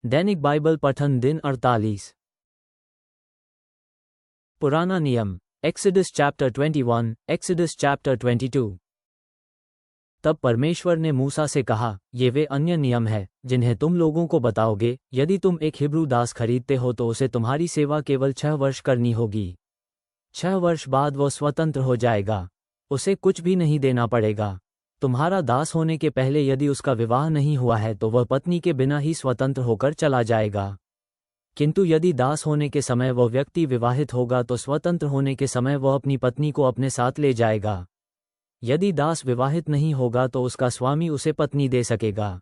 दैनिक Bible पठन दिन 48। पुराना नियम एक्सोडस चैप्टर 21, एक्सोडस चैप्टर 22। तब परमेश्वर ने मूसा से कहा, ये वे अन्य नियम हैं जिन्हें तुम लोगों को बताओगे। यदि तुम एक हिब्रू दास खरीदते हो तो उसे तुम्हारी सेवा केवल 6 वर्ष करनी होगी। 6 वर्ष बाद वह स्वतंत्र हो जाएगा, उसे कुछ भी नहीं देना पड़ेगा। तुम्हारा दास होने के पहले यदि उसका विवाह नहीं हुआ है तो वह पत्नी के बिना ही स्वतंत्र होकर चला जाएगा। किंतु यदि दास होने के समय वह व्यक्ति विवाहित होगा तो स्वतंत्र होने के समय वह अपनी पत्नी को अपने साथ ले जाएगा। यदि दास विवाहित नहीं होगा तो उसका स्वामी उसे पत्नी दे सकेगा।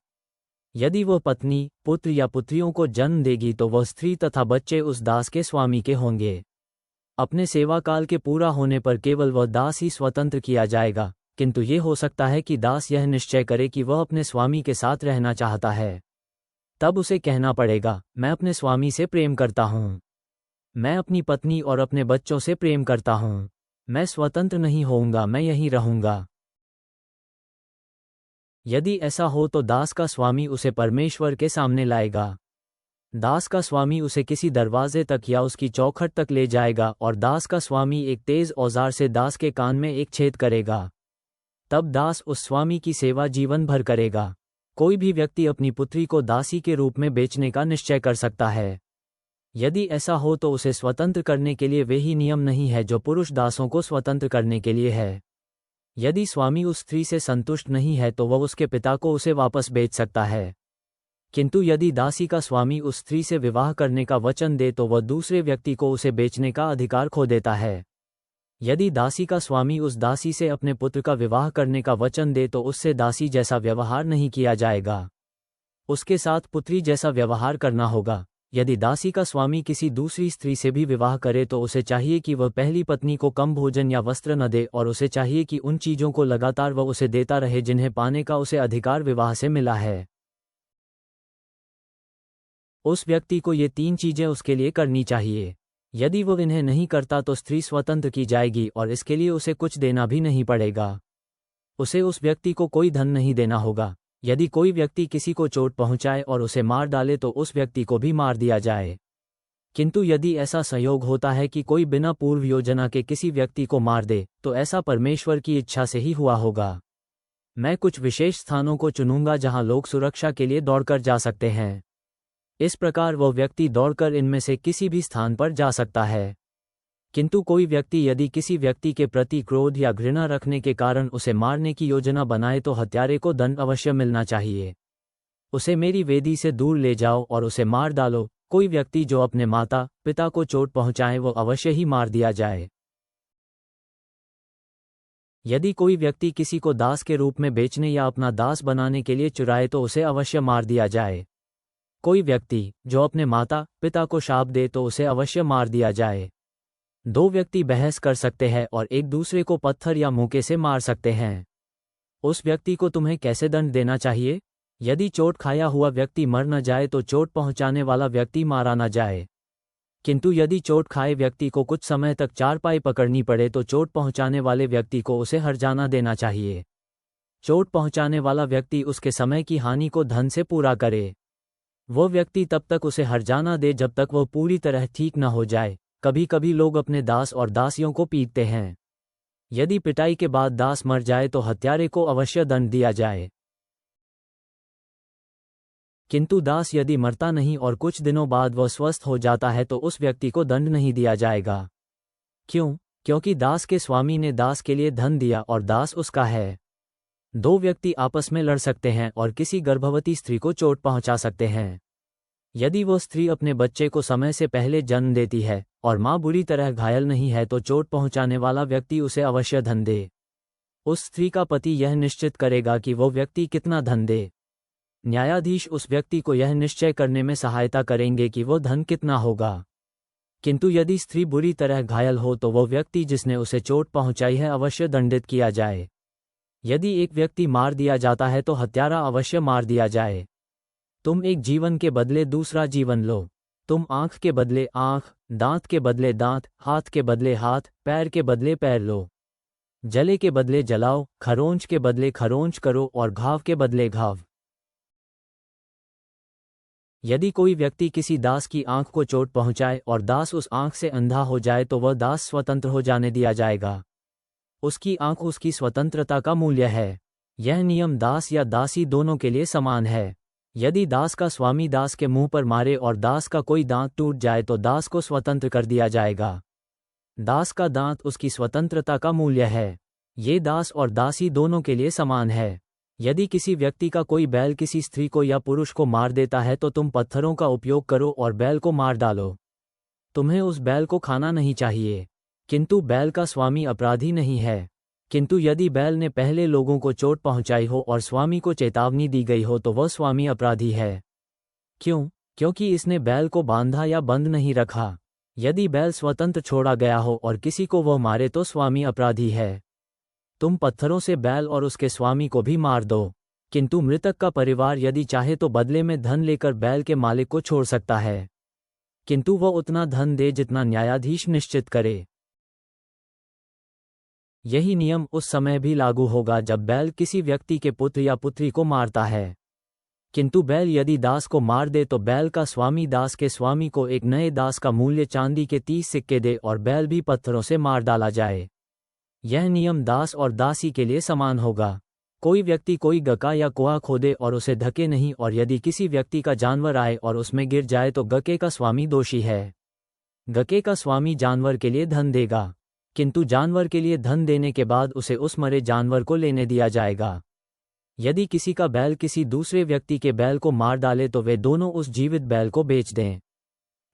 यदि वह पत्नी, पुत्र या पुत्रियों को जन्म देगी तो वह स्त्री तथा बच्चे उस दास के स्वामी के होंगे। अपने सेवाकाल के पूरा होने पर केवल वह दास ही स्वतंत्र किया जाएगा, किंतु ये हो सकता है कि दास यह निश्चय करे कि वह अपने स्वामी के साथ रहना चाहता है। तब उसे कहना पड़ेगा, मैं अपने स्वामी से प्रेम करता हूँ, मैं अपनी पत्नी और अपने बच्चों से प्रेम करता हूँ, मैं स्वतंत्र नहीं होऊंगा, मैं यहीं रहूंगा। यदि ऐसा हो तो दास का स्वामी उसे परमेश्वर के सामने लाएगा। दास का स्वामी उसे किसी दरवाजे तक या उसकी चौखट तक ले जाएगा और दास का स्वामी एक तेज औजार से दास के कान में एक छेद करेगा। तब दास उस स्वामी की सेवा जीवन भर करेगा। कोई भी व्यक्ति अपनी पुत्री को दासी के रूप में बेचने का निश्चय कर सकता है। यदि ऐसा हो तो उसे स्वतंत्र करने के लिए वे ही नियम नहीं है जो पुरुष दासों को स्वतंत्र करने के लिए है। यदि स्वामी उस स्त्री से संतुष्ट नहीं है तो वह उसके पिता को उसे वापस बेच सकता है। किंतु यदि दासी का स्वामी उस स्त्री से विवाह करने का वचन दे तो वह दूसरे व्यक्ति को उसे बेचने का अधिकार खो देता है। यदि दासी का स्वामी उस दासी से अपने पुत्र का विवाह करने का वचन दे तो उससे दासी जैसा व्यवहार नहीं किया जाएगा, उसके साथ पुत्री जैसा व्यवहार करना होगा। यदि दासी का स्वामी किसी दूसरी स्त्री से भी विवाह करे तो उसे चाहिए कि वह पहली पत्नी को कम भोजन या वस्त्र न दे और उसे चाहिए कि उन चीज़ों को लगातार वह उसे देता रहे जिन्हें पाने का उसे अधिकार विवाह से मिला है। उस व्यक्ति को ये 3 चीज़ें उसके लिए करनी चाहिए। यदि वह इन्हें नहीं करता तो स्त्री स्वतंत्र की जाएगी और इसके लिए उसे कुछ देना भी नहीं पड़ेगा। उसे उस व्यक्ति को कोई धन नहीं देना होगा। यदि कोई व्यक्ति किसी को चोट पहुंचाए और उसे मार डाले तो उस व्यक्ति को भी मार दिया जाए। किंतु यदि ऐसा संयोग होता है कि कोई बिना पूर्व योजना के किसी व्यक्ति को मार दे तो ऐसा परमेश्वर की इच्छा से ही हुआ होगा। मैं कुछ विशेष स्थानों को चुनूंगा जहां लोग सुरक्षा के लिए दौड़कर जा सकते हैं। इस प्रकार वह व्यक्ति दौड़कर इनमें से किसी भी स्थान पर जा सकता है। किंतु कोई व्यक्ति यदि किसी व्यक्ति के प्रति क्रोध या घृणा रखने के कारण उसे मारने की योजना बनाए तो हत्यारे को दंड अवश्य मिलना चाहिए। उसे मेरी वेदी से दूर ले जाओ और उसे मार डालो। कोई व्यक्ति जो अपने माता पिता को चोट पहुंचाए वो अवश्य ही मार दिया जाए। यदि कोई व्यक्ति किसी को दास के रूप में बेचने या अपना दास बनाने के लिए चुराए तो उसे अवश्य मार दिया जाए। कोई व्यक्ति जो अपने माता पिता को शाप दे तो उसे अवश्य मार दिया जाए। 2 व्यक्ति बहस कर सकते हैं और एक दूसरे को पत्थर या मुक्के से मार सकते हैं। उस व्यक्ति को तुम्हें कैसे दंड देना चाहिए? यदि चोट खाया हुआ व्यक्ति मर न जाए तो चोट पहुंचाने वाला व्यक्ति मारा न जाए। किंतु यदि चोट खाए व्यक्ति को कुछ समय तक चारपाई पकड़नी पड़े तो चोट पहुंचाने वाले व्यक्ति को उसे हर्जाना देना चाहिए। चोट पहुंचाने वाला व्यक्ति उसके समय की हानि को धन से पूरा करे। वो व्यक्ति तब तक उसे हर्जाना दे जब तक वह पूरी तरह ठीक न हो जाए। कभी कभी लोग अपने दास और दासियों को पीटते हैं। यदि पिटाई के बाद दास मर जाए तो हत्यारे को अवश्य दंड दिया जाए। किंतु दास यदि मरता नहीं और कुछ दिनों बाद वह स्वस्थ हो जाता है तो उस व्यक्ति को दंड नहीं दिया जाएगा। क्यों? क्योंकि दास के स्वामी ने दास के लिए धन दिया और दास उसका है। 2 व्यक्ति आपस में लड़ सकते हैं और किसी गर्भवती स्त्री को चोट पहुंचा सकते हैं। यदि वो स्त्री अपने बच्चे को समय से पहले जन्म देती है और मां बुरी तरह घायल नहीं है तो चोट पहुंचाने वाला व्यक्ति उसे अवश्य धन दे। उस स्त्री का पति यह निश्चित करेगा कि वो व्यक्ति कितना धन दे। न्यायाधीश उस व्यक्ति को यह निश्चय करने में सहायता करेंगे कि वो धन कितना होगा। किंतु यदि स्त्री बुरी तरह घायल हो तो वो व्यक्ति जिसने उसे चोट पहुंचाई है अवश्य दंडित किया जाए। यदि एक व्यक्ति मार दिया जाता है तो हत्यारा अवश्य मार दिया जाए। तुम एक जीवन के बदले दूसरा जीवन लो। तुम आंख के बदले आंख, दांत के बदले दांत, हाथ के बदले हाथ, पैर के बदले पैर लो। जले के बदले जलाओ, खरोंच के बदले खरोंच करो और घाव के बदले घाव। यदि कोई व्यक्ति किसी दास की आंख को चोट पहुंचाए और दास उस आंख से अंधा हो जाए तो वह दास स्वतंत्र हो जाने दिया जाएगा। उसकी आंख उसकी स्वतंत्रता का मूल्य है। यह नियम दास या दासी दोनों के लिए समान है। यदि दास का स्वामी दास के मुंह पर मारे और दास का कोई दांत टूट जाए तो दास को स्वतंत्र कर दिया जाएगा। दास का दांत उसकी स्वतंत्रता का मूल्य है। ये दास और दासी दोनों के लिए समान है। यदि किसी व्यक्ति का कोई बैल किसी स्त्री को या पुरुष को मार देता है तो तुम पत्थरों का उपयोग करो और बैल को मार डालो। तुम्हें उस बैल को खाना नहीं चाहिए, किंतु बैल का स्वामी अपराधी नहीं है। किंतु यदि बैल ने पहले लोगों को चोट पहुंचाई हो और स्वामी को चेतावनी दी गई हो तो वह स्वामी अपराधी है। क्यों? क्योंकि इसने बैल को बांधा या बंद नहीं रखा। यदि बैल स्वतंत्र छोड़ा गया हो और किसी को वह मारे तो स्वामी अपराधी है। तुम पत्थरों से बैल और उसके स्वामी को भी मार दो, किंतु मृतक का परिवार यदि चाहे तो बदले में धन लेकर बैल के मालिक को छोड़ सकता है, किंतु वह उतना धन दे जितना न्यायाधीश निश्चित करे। यही नियम उस समय भी लागू होगा जब बैल किसी व्यक्ति के पुत्र या पुत्री को मारता है। किंतु बैल यदि दास को मार दे तो बैल का स्वामी दास के स्वामी को एक नए दास का मूल्य चांदी के 30 सिक्के दे और बैल भी पत्थरों से मार डाला जाए। यह नियम दास और दासी के लिए समान होगा। कोई व्यक्ति कोई गका या कुआं खोदे और उसे ढके नहीं, और यदि किसी व्यक्ति का जानवर आए और उसमें गिर जाए तो गके का स्वामी दोषी है। गके का स्वामी जानवर के लिए धन देगा, किंतु जानवर के लिए धन देने के बाद उसे उस मरे जानवर को लेने दिया जाएगा। यदि किसी का बैल किसी दूसरे व्यक्ति के बैल को मार डाले तो वे दोनों उस जीवित बैल को बेच दें।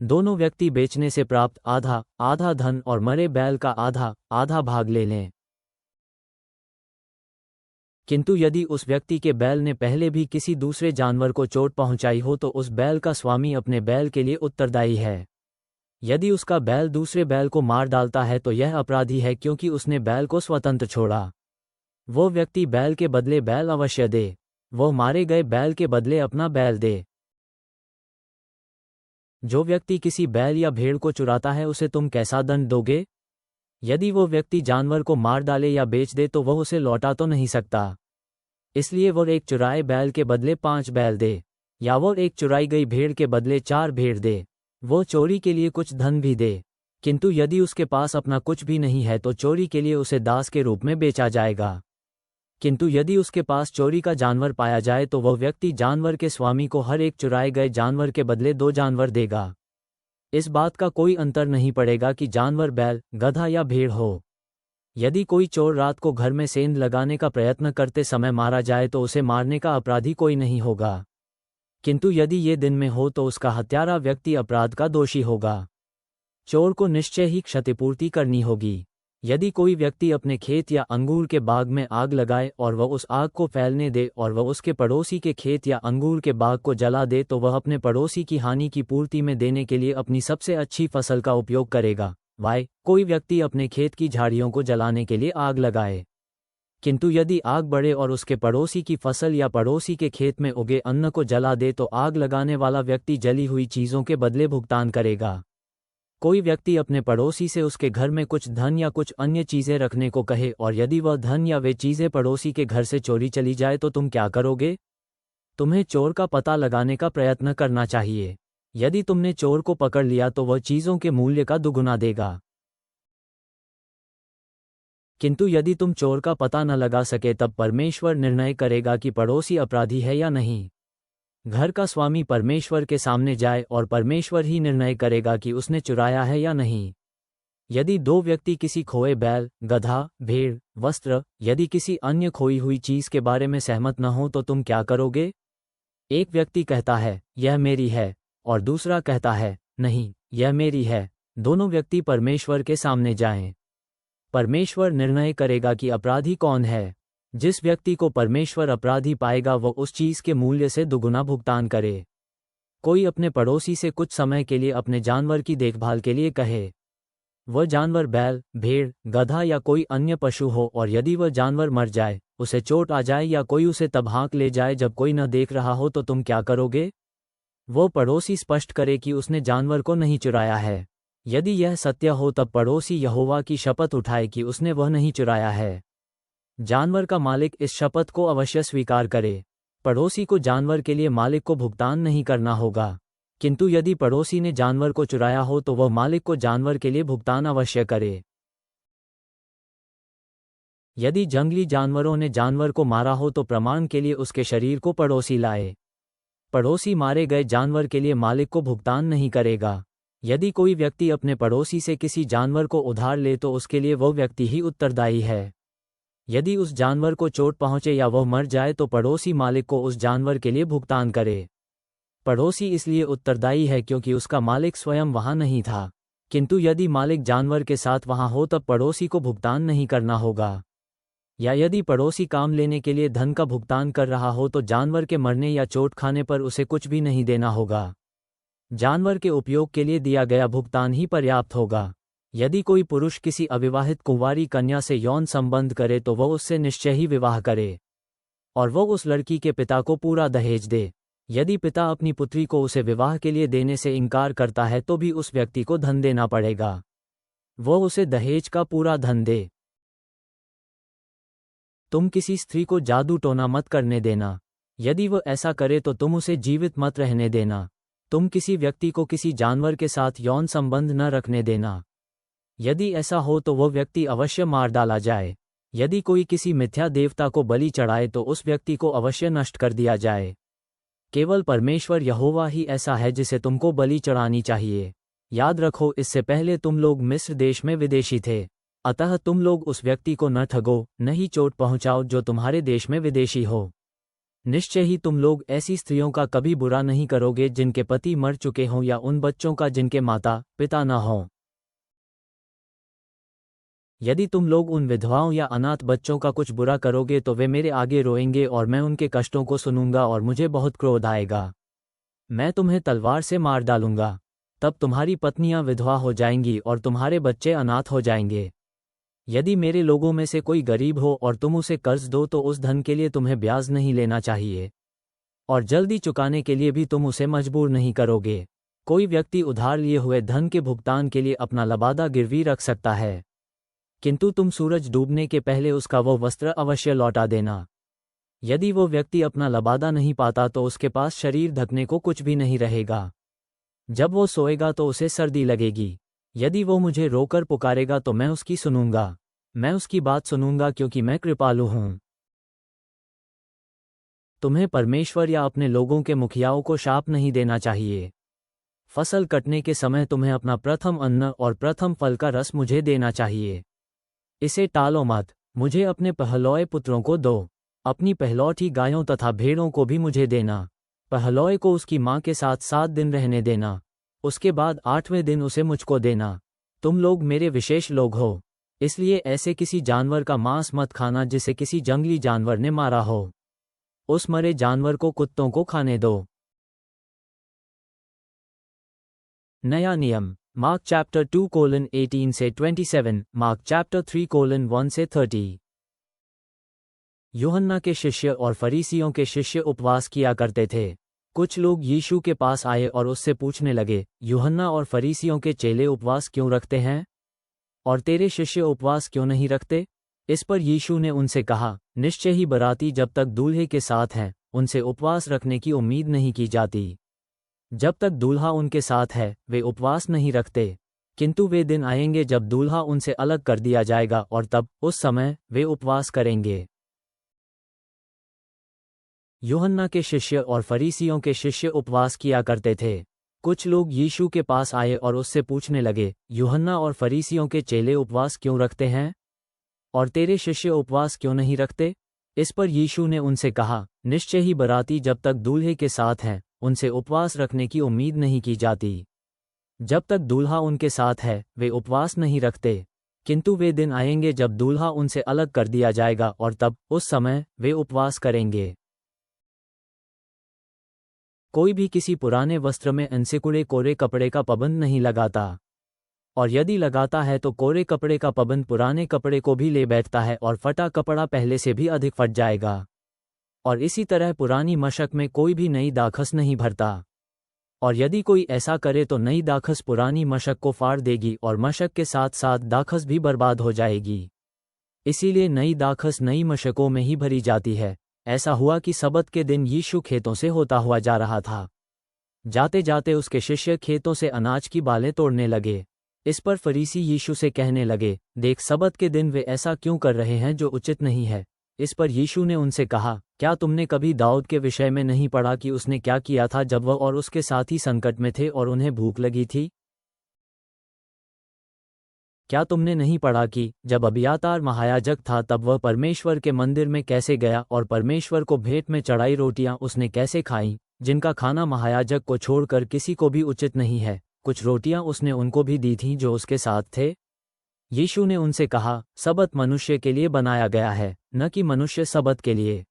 दोनों व्यक्ति बेचने से प्राप्त आधा आधा धन और मरे बैल का आधा आधा भाग ले लें। किंतु यदि उस व्यक्ति के बैल ने पहले भी किसी दूसरे जानवर को चोट पहुंचाई हो तो उस बैल का स्वामी अपने बैल के लिए उत्तरदायी है। यदि उसका बैल दूसरे बैल को मार डालता है तो यह अपराधी है, क्योंकि उसने बैल को स्वतंत्र छोड़ा। वो व्यक्ति बैल के बदले बैल अवश्य दे। वो मारे गए बैल के बदले अपना बैल दे। जो व्यक्ति किसी बैल या भेड़ को चुराता है उसे तुम कैसा दंड दोगे? यदि वो व्यक्ति जानवर को मार डाले या बेच दे तो वह उसे लौटा तो नहीं सकता, इसलिए वो एक चुराए बैल के बदले 5 बैल दे, या वो एक चुराई गई भेड़ के बदले 4 भेड़ दे। वो चोरी के लिए कुछ धन भी दे, किंतु यदि उसके पास अपना कुछ भी नहीं है तो चोरी के लिए उसे दास के रूप में बेचा जाएगा। किंतु यदि उसके पास चोरी का जानवर पाया जाए तो वह व्यक्ति जानवर के स्वामी को हर एक चुराए गए जानवर के बदले 2 जानवर देगा। इस बात का कोई अंतर नहीं पड़ेगा कि जानवर बैल, गधा या भेड़ हो। यदि कोई चोर रात को घर में सेंध लगाने का प्रयत्न करते समय मारा जाए तो उसे मारने का अपराधी कोई नहीं होगा, किंतु यदि ये दिन में हो तो उसका हत्यारा व्यक्ति अपराध का दोषी होगा। चोर को निश्चय ही क्षतिपूर्ति करनी होगी। यदि कोई व्यक्ति अपने खेत या अंगूर के बाग में आग लगाए और वह उस आग को फैलने दे और वह उसके पड़ोसी के खेत या अंगूर के बाग को जला दे तो वह अपने पड़ोसी की हानि की पूर्ति में देने के लिए अपनी सबसे अच्छी फसल का उपयोग करेगा। कोई व्यक्ति अपने खेत की झाड़ियों को जलाने के लिए आग लगाए, किंतु यदि आग बढ़े और उसके पड़ोसी की फसल या पड़ोसी के खेत में उगे अन्न को जला दे तो आग लगाने वाला व्यक्ति जली हुई चीज़ों के बदले भुगतान करेगा। कोई व्यक्ति अपने पड़ोसी से उसके घर में कुछ धन या कुछ अन्य चीज़ें रखने को कहे और यदि वह धन या वे चीज़ें पड़ोसी के घर से चोरी चली जाए तो तुम क्या करोगे? तुम्हें चोर का पता लगाने का प्रयत्न करना चाहिए। यदि तुमने चोर को पकड़ लिया तो वह चीज़ों के मूल्य का दुगुना देगा। किंतु यदि तुम चोर का पता न लगा सके तब परमेश्वर निर्णय करेगा कि पड़ोसी अपराधी है या नहीं। घर का स्वामी परमेश्वर के सामने जाए और परमेश्वर ही निर्णय करेगा कि उसने चुराया है या नहीं। यदि 2 व्यक्ति किसी खोए बैल, गधा, भेड़, वस्त्र, यदि किसी अन्य खोई हुई चीज़ के बारे में सहमत न हो तो तुम क्या करोगे? एक व्यक्ति कहता है यह मेरी है और दूसरा कहता है नहीं यह मेरी है। दोनों व्यक्ति परमेश्वर के सामने जाएं। परमेश्वर निर्णय करेगा कि अपराधी कौन है। जिस व्यक्ति को परमेश्वर अपराधी पाएगा वह उस चीज़ के मूल्य से दुगुना भुगतान करे। कोई अपने पड़ोसी से कुछ समय के लिए अपने जानवर की देखभाल के लिए कहे। वह जानवर बैल, भेड़, गधा या कोई अन्य पशु हो और यदि वह जानवर मर जाए, उसे चोट आ जाए या कोई उसे तब हाँक ले जाए जब कोई न देख रहा हो तो तुम क्या करोगे? वो पड़ोसी स्पष्ट करे कि उसने जानवर को नहीं चुराया है। यदि यह सत्य हो तब पड़ोसी यहोवा की शपथ उठाए कि उसने वह नहीं चुराया है। जानवर का मालिक इस शपथ को अवश्य स्वीकार करे। पड़ोसी को जानवर के लिए मालिक को भुगतान नहीं करना होगा, किंतु यदि पड़ोसी ने जानवर को चुराया हो तो वह मालिक को जानवर के लिए भुगतान अवश्य करे। यदि जंगली जानवरों ने जानवर को मारा हो तो प्रमाण के लिए उसके शरीर को पड़ोसी लाए। पड़ोसी मारे गए जानवर के लिए मालिक को भुगतान नहीं करेगा। यदि कोई व्यक्ति अपने पड़ोसी से किसी जानवर को उधार ले तो उसके लिए वह व्यक्ति ही उत्तरदायी है। यदि उस जानवर को चोट पहुंचे या वह मर जाए तो पड़ोसी मालिक को उस जानवर के लिए भुगतान करे। पड़ोसी इसलिए उत्तरदायी है क्योंकि उसका मालिक स्वयं वहां नहीं था, किंतु यदि मालिक जानवर के साथ वहां हो तब पड़ोसी को भुगतान नहीं करना होगा। या यदि पड़ोसी काम लेने के लिए धन का भुगतान कर रहा हो तो जानवर के मरने या चोट खाने पर उसे कुछ भी नहीं देना होगा। जानवर के उपयोग के लिए दिया गया भुगतान ही पर्याप्त होगा। यदि कोई पुरुष किसी अविवाहित कुंवारी कन्या से यौन संबंध करे तो वह उससे निश्चय ही विवाह करे और वह उस लड़की के पिता को पूरा दहेज दे। यदि पिता अपनी पुत्री को उसे विवाह के लिए देने से इनकार करता है तो भी उस व्यक्ति को धन देना पड़ेगा। वह उसे दहेज का पूरा धन दे। तुम किसी स्त्री को जादू टोना मत करने देना। यदि वह ऐसा करे तो तुम उसे जीवित मत रहने देना। तुम किसी व्यक्ति को किसी जानवर के साथ यौन संबंध न रखने देना। यदि ऐसा हो तो वह व्यक्ति अवश्य मार डाला जाए। यदि कोई किसी मिथ्या देवता को बलि चढ़ाए तो उस व्यक्ति को अवश्य नष्ट कर दिया जाए। केवल परमेश्वर यहोवा ही ऐसा है जिसे तुमको बलि चढ़ानी चाहिए। याद रखो, इससे पहले तुम लोग मिस्र देश में विदेशी थे, अतः तुम लोग उस व्यक्ति को न ठगो, न ही चोट पहुंचाओ जो तुम्हारे देश में विदेशी हो। निश्चय ही तुम लोग ऐसी स्त्रियों का कभी बुरा नहीं करोगे जिनके पति मर चुके हों या उन बच्चों का जिनके माता पिता न हों। यदि तुम लोग उन विधवाओं या अनाथ बच्चों का कुछ बुरा करोगे तो वे मेरे आगे रोएंगे और मैं उनके कष्टों को सुनूंगा और मुझे बहुत क्रोध आएगा। मैं तुम्हें तलवार से मार डालूंगा। तब तुम्हारी पत्नियां विधवा हो जाएंगी और तुम्हारे बच्चे अनाथ हो जाएंगे। यदि मेरे लोगों में से कोई गरीब हो और तुम उसे कर्ज दो तो उस धन के लिए तुम्हें ब्याज नहीं लेना चाहिए और जल्दी चुकाने के लिए भी तुम उसे मजबूर नहीं करोगे। कोई व्यक्ति उधार लिए हुए धन के भुगतान के लिए अपना लबादा गिरवी रख सकता है, किंतु तुम सूरज डूबने के पहले उसका वो वस्त्र अवश्य लौटा देना। यदि वो व्यक्ति अपना लबादा नहीं पाता तो उसके पास शरीर ढकने को कुछ भी नहीं रहेगा। जब वो सोएगा तो उसे सर्दी लगेगी। यदि वो मुझे रोकर पुकारेगा तो मैं उसकी सुनूंगा। मैं उसकी बात सुनूंगा क्योंकि मैं कृपालु हूं। तुम्हें परमेश्वर या अपने लोगों के मुखियाओं को शाप नहीं देना चाहिए। फसल कटने के समय तुम्हें अपना प्रथम अन्न और प्रथम फल का रस मुझे देना चाहिए। इसे टालो मत। मुझे अपने पहलौए पुत्रों को दो। अपनी पहलौठी गायों तथा भेड़ों को भी मुझे देना। पहलौए को उसकी माँ के साथ 7 दिन रहने देना। उसके बाद 8वें दिन उसे मुझको देना। तुम लोग मेरे विशेष लोग हो, इसलिए ऐसे किसी जानवर का मांस मत खाना जिसे किसी जंगली जानवर ने मारा हो। उस मरे जानवर को कुत्तों को खाने दो। नया नियम, मार्क चैप्टर 2:18 से 27, मार्क चैप्टर 3:1 से 30। यूहन्ना के शिष्य और फरीसियों के शिष्य उपवास किया करते थे। कुछ लोग यीशु के पास आए और उससे पूछने लगे, यूहन्ना और फरीसियों के चेले उपवास क्यों रखते हैं और तेरे शिष्य उपवास क्यों नहीं रखते? इस पर यीशु ने उनसे कहा, निश्चय ही बराती जब तक दूल्हे के साथ हैं उनसे उपवास रखने की उम्मीद नहीं की जाती। जब तक दूल्हा उनके साथ है वे उपवास नहीं रखते, किंतु वे दिन आएंगे जब दूल्हा उनसे अलग कर दिया जाएगा और तब उस समय वे उपवास करेंगे। यूहन्ना के शिष्य और फरीसियों के शिष्य उपवास किया करते थे। कुछ लोग यीशु के पास आए और उससे पूछने लगे, यूहन्ना और फरीसियों के चेले उपवास क्यों रखते हैं और तेरे शिष्य उपवास क्यों नहीं रखते? इस पर यीशु ने उनसे कहा, निश्चय ही बराती जब तक दूल्हे के साथ हैं उनसे उपवास रखने की उम्मीद नहीं की जाती। जब तक दूल्हा उनके साथ है वे उपवास नहीं रखते, किंतु वे दिन आएंगे जब दूल्हा उनसे अलग कर दिया जाएगा और तब उस समय वे उपवास करेंगे। कोई भी किसी पुराने वस्त्र में अनसिकुड़े कोरे कपड़े का पाबंद नहीं लगाता, और यदि लगाता है तो कोरे कपड़े का पाबंद पुराने कपड़े को भी ले बैठता है और फटा कपड़ा पहले से भी अधिक फट जाएगा। और इसी तरह पुरानी मशक में कोई भी नई दाखस नहीं भरता, और यदि कोई ऐसा करे तो नई दाखस पुरानी मशक को फाड़ देगी और मशक के साथ साथ दाखस भी बर्बाद हो जाएगी। इसीलिए नई दाखस नई मशकों में ही भरी जाती है। ऐसा हुआ कि सबत के दिन यीशु खेतों से होता हुआ जा रहा था। जाते जाते उसके शिष्य खेतों से अनाज की बालें तोड़ने लगे। इस पर फरीसी यीशु से कहने लगे, देख, सबत के दिन वे ऐसा क्यों कर रहे हैं जो उचित नहीं है। इस पर यीशु ने उनसे कहा, क्या तुमने कभी दाऊद के विषय में नहीं पढ़ा कि उसने क्या किया था जब वह और उसके साथी संकट में थे और उन्हें भूख लगी थी? क्या तुमने नहीं पढ़ा कि जब अबियातार महायाजक था तब वह परमेश्वर के मंदिर में कैसे गया और परमेश्वर को भेंट में चढ़ाई रोटियां उसने कैसे खाईं, जिनका खाना महायाजक को छोड़कर किसी को भी उचित नहीं है। कुछ रोटियां उसने उनको भी दी थीं जो उसके साथ थे। यीशु ने उनसे कहा, सबत मनुष्य के लिए बनाया गया है, न कि मनुष्य सबत के लिए।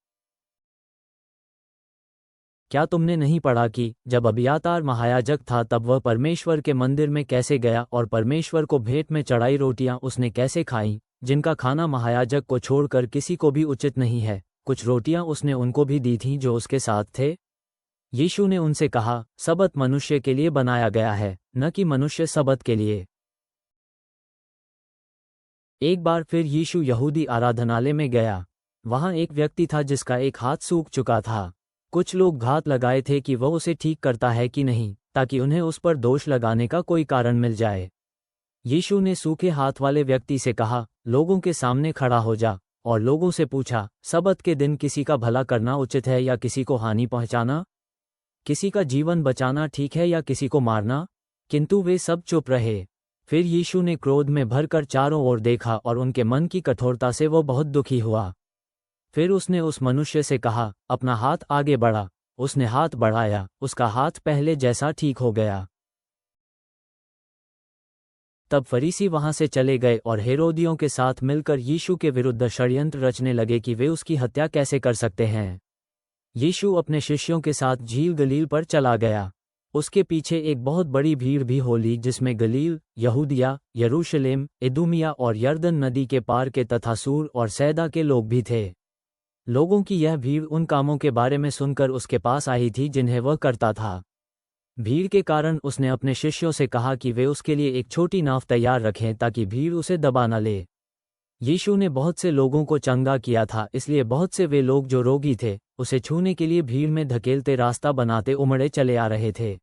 क्या तुमने नहीं पढ़ा कि जब अबियातार महायाजक था तब वह परमेश्वर के मंदिर में कैसे गया और परमेश्वर को भेंट में चढ़ाई रोटियां उसने कैसे खाईं, जिनका खाना महायाजक को छोड़कर किसी को भी उचित नहीं है। कुछ रोटियां उसने उनको भी दी थीं जो उसके साथ थे। यीशु ने उनसे कहा, सबत मनुष्य के लिए बनाया गया है, न कि मनुष्य सबत के लिए। एक बार फिर यीशु यहूदी आराधनालय में गया। वहां एक व्यक्ति था जिसका एक हाथ सूख चुका था। कुछ लोग घात लगाए थे कि वह उसे ठीक करता है कि नहीं, ताकि उन्हें उस पर दोष लगाने का कोई कारण मिल जाए। यीशु ने सूखे हाथ वाले व्यक्ति से कहा, लोगों के सामने खड़ा हो जा, और लोगों से पूछा, सबत के दिन किसी का भला करना उचित है या किसी को हानि पहुंचाना? किसी का जीवन बचाना ठीक है या किसी को मारना? किंतु वे सब चुप रहे। फिर यीशु ने क्रोध में भरकर चारों ओर देखा और उनके मन की कठोरता से वो बहुत दुखी हुआ। फिर उसने उस मनुष्य से कहा, अपना हाथ आगे बढ़ा। उसने हाथ बढ़ाया, उसका हाथ पहले जैसा ठीक हो गया। तब फरीसी वहां से चले गए और हेरोदियों के साथ मिलकर यीशु के विरुद्ध षड्यंत्र रचने लगे कि वे उसकी हत्या कैसे कर सकते हैं। यीशु अपने शिष्यों के साथ झील गलील पर चला गया। उसके पीछे एक बहुत बड़ी भीड़ भी हो ली, जिसमें गलील, यहूदिया, यरूशलेम, इदूमिया और यरदन नदी के पार के तथा सूर और सैदा के लोग भी थे। लोगों की यह भीड़ उन कामों के बारे में सुनकर उसके पास आई थी जिन्हें वह करता था। भीड़ के कारण उसने अपने शिष्यों से कहा कि वे उसके लिए एक छोटी नाव तैयार रखें ताकि भीड़ उसे दबा न ले। यीशु ने बहुत से लोगों को चंगा किया था, इसलिए बहुत से वे लोग जो रोगी थे उसे छूने के लिए भीड़ में धकेलते रास्ता बनाते उमड़े चले आ रहे थे।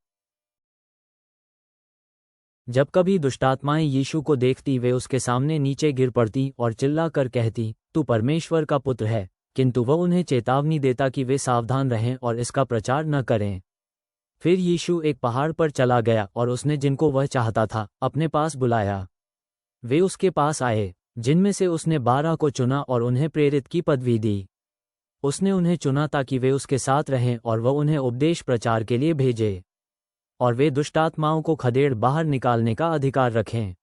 जब कभी दुष्टात्माएं यीशु को देखती वे उसके सामने नीचे गिर पड़ती और चिल्ला कर कहती, तू परमेश्वर का पुत्र है, किंतु वह उन्हें चेतावनी देता कि वे सावधान रहें और इसका प्रचार न करें। फिर यीशु एक पहाड़ पर चला गया और उसने जिनको वह चाहता था अपने पास बुलाया। वे उसके पास आए, जिनमें से उसने 12 को चुना और उन्हें प्रेरित की पदवी दी। उसने उन्हें चुना ताकि वे उसके साथ रहें और वह उन्हें उपदेश प्रचार के लिए भेजे, और वे दुष्टात्माओं को खदेड़ बाहर निकालने का अधिकार रखें।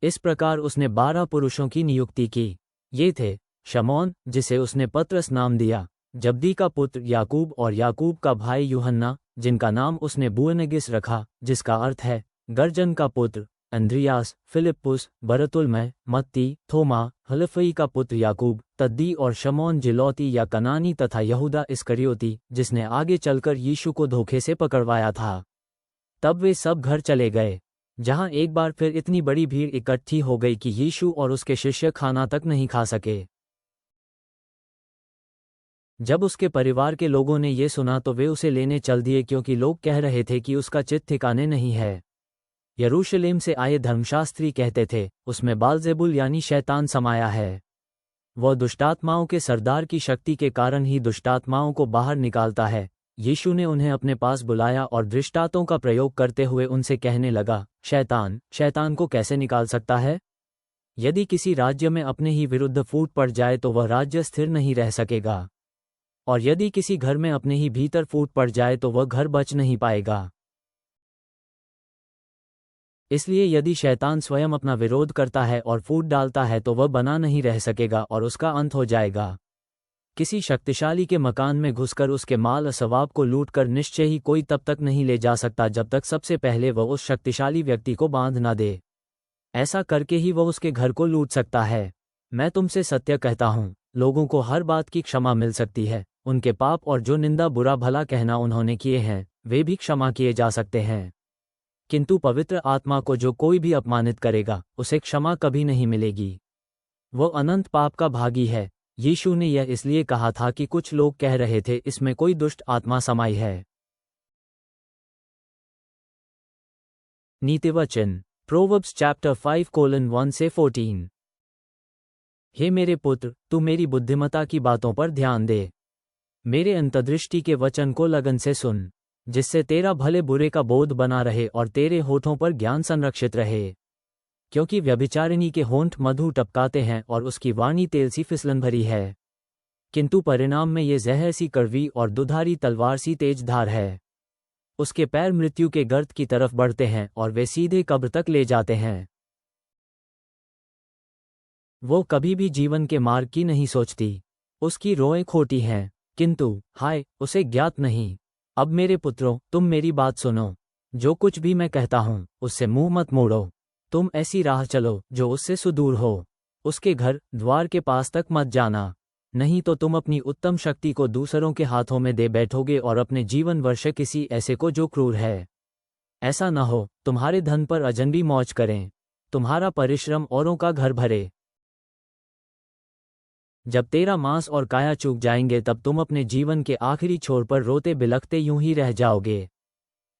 इस प्रकार उसने 12 पुरुषों की नियुक्ति की। ये थे शमौन, जिसे उसने पतरस नाम दिया, जब्दी का पुत्र याकूब और याकूब का भाई यूहन्ना, जिनका नाम उसने बुअनगिस रखा, जिसका अर्थ है गर्जन का पुत्र, अंद्रियास, फिलिप्पुस, बरतुल्मै, मत्ती, थोमा, हलफई का पुत्र याकूब, तद्दी और शमौन जिलौती या कनानी, तथा यहूदा इस्करियोती, जिसने आगे चलकर यीशु को धोखे से पकड़वाया था। तब वे सब घर चले गए। जहां एक बार फिर इतनी बड़ी भीड़ इकट्ठी हो गई कि यीशु और उसके शिष्य खाना तक नहीं खा सके। जब उसके परिवार के लोगों ने ये सुना तो वे उसे लेने चल दिए, क्योंकि लोग कह रहे थे कि उसका चित्त ठिकाने नहीं है। यरूशलेम से आए धर्मशास्त्री कहते थे, उसमें बालजेबुल यानी शैतान समाया है। वह दुष्टात्माओं के सरदार की शक्ति के कारण ही दुष्टात्माओं को बाहर निकालता है। यीशु ने उन्हें अपने पास बुलाया और दृष्टांतों का प्रयोग करते हुए उनसे कहने लगा, शैतान शैतान को कैसे निकाल सकता है? यदि किसी राज्य में अपने ही विरुद्ध फूट पड़ जाए तो वह राज्य स्थिर नहीं रह सकेगा, और यदि किसी घर में अपने ही भीतर फूट पड़ जाए तो वह घर बच नहीं पाएगा। इसलिए यदि शैतान स्वयं अपना विरोध करता है और फूट डालता है तो वह बना नहीं रह सकेगा और उसका अंत हो जाएगा। किसी शक्तिशाली के मकान में घुसकर उसके माल असवाब को लूटकर निश्चय ही कोई तब तक नहीं ले जा सकता जब तक सबसे पहले वह उस शक्तिशाली व्यक्ति को बांध न दे। ऐसा करके ही वह उसके घर को लूट सकता है। मैं तुमसे सत्य कहता हूँ, लोगों को हर बात की क्षमा मिल सकती है, उनके पाप और जो निंदा बुरा भला कहना उन्होंने किए हैं वे भी क्षमा किए जा सकते हैं। किंतु पवित्र आत्मा को जो कोई भी अपमानित करेगा उसे क्षमा कभी नहीं मिलेगी। वो अनंत पाप का भागी है। यीशु ने यह इसलिए कहा था कि कुछ लोग कह रहे थे इसमें कोई दुष्ट आत्मा समाई है। नीतिवचन प्रोवर्ब्स चैप्टर 5:1-14। हे मेरे पुत्र, तू मेरी बुद्धिमता की बातों पर ध्यान दे। मेरे अंतर्दृष्टि के वचन को लगन से सुन, जिससे तेरा भले बुरे का बोध बना रहे और तेरे होठों पर ज्ञान संरक्षित रहे। क्योंकि व्यभिचारिणी के होंठ मधु टपकाते हैं और उसकी वाणी तेल सी फिसलन भरी है, किंतु परिणाम में ये जहर सी कड़वी और दुधारी तलवार सी तेज धार है। उसके पैर मृत्यु के गर्त की तरफ बढ़ते हैं और वे सीधे कब्र तक ले जाते हैं। वो कभी भी जीवन के मार्ग की नहीं सोचती। उसकी रोएं खोटी हैं, किंतु हाय उसे ज्ञात नहीं। अब मेरे पुत्रों, तुम मेरी बात सुनो। जो कुछ भी मैं कहता हूँ उससे मुंह मत मोड़ो। तुम ऐसी राह चलो जो उससे सुदूर हो। उसके घर द्वार के पास तक मत जाना, नहीं तो तुम अपनी उत्तम शक्ति को दूसरों के हाथों में दे बैठोगे और अपने जीवन वर्ष किसी ऐसे को जो क्रूर है। ऐसा न हो तुम्हारे धन पर अजनबी मौज करें, तुम्हारा परिश्रम औरों का घर भरे। जब तेरा मांस और काया चूक जाएंगे तब तुम अपने जीवन के आखिरी छोर पर रोते बिलखते यूं ही रह जाओगे।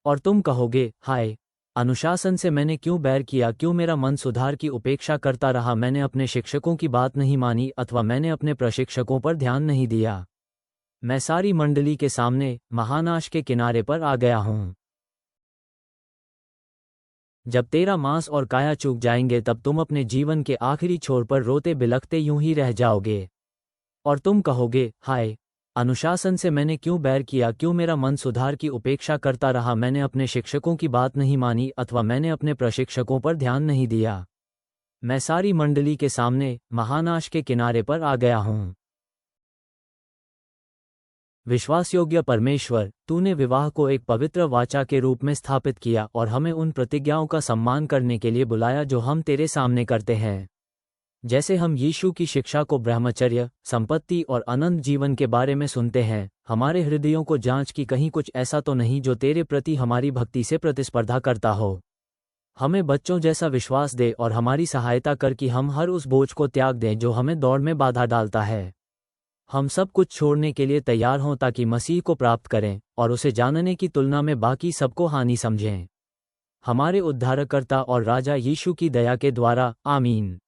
और तुम कहोगे, हाय अनुशासन से मैंने क्यों बैर किया, क्यों मेरा मन सुधार की उपेक्षा करता रहा, मैंने अपने शिक्षकों की बात नहीं मानी अथवा मैंने अपने प्रशिक्षकों पर ध्यान नहीं दिया। मैं सारी मंडली के सामने महानाश के किनारे पर आ गया हूं। जब तेरा मांस और काया चूक जाएंगे तब तुम अपने जीवन के आखिरी छोर पर रोते बिलखते यूं ही रह जाओगे। और तुम कहोगे, हाय अनुशासन से मैंने क्यों बैर किया, क्यों मेरा मन सुधार की उपेक्षा करता रहा, मैंने अपने शिक्षकों की बात नहीं मानी अथवा मैंने अपने प्रशिक्षकों पर ध्यान नहीं दिया। मैं सारी मंडली के सामने महानाश के किनारे पर आ गया हूं। विश्वासयोग्य परमेश्वर, तूने विवाह को एक पवित्र वाचा के रूप में स्थापित किया और हमें उन प्रतिज्ञाओं का सम्मान करने के लिए बुलाया जो हम तेरे सामने करते हैं। जैसे हम यीशु की शिक्षा को ब्रह्मचर्य, संपत्ति और अनंत जीवन के बारे में सुनते हैं, हमारे हृदयों को जांच कि कहीं कुछ ऐसा तो नहीं जो तेरे प्रति हमारी भक्ति से प्रतिस्पर्धा करता हो। हमें बच्चों जैसा विश्वास दे और हमारी सहायता कर कि हम हर उस बोझ को त्याग दें जो हमें दौड़ में बाधा डालता है। हम सब कुछ छोड़ने के लिए तैयार हों ताकि मसीह को प्राप्त करें और उसे जानने की तुलना में बाकी सबको हानि समझें। हमारे उद्धारकर्ता और राजा यीशु की दया के द्वारा, आमीन।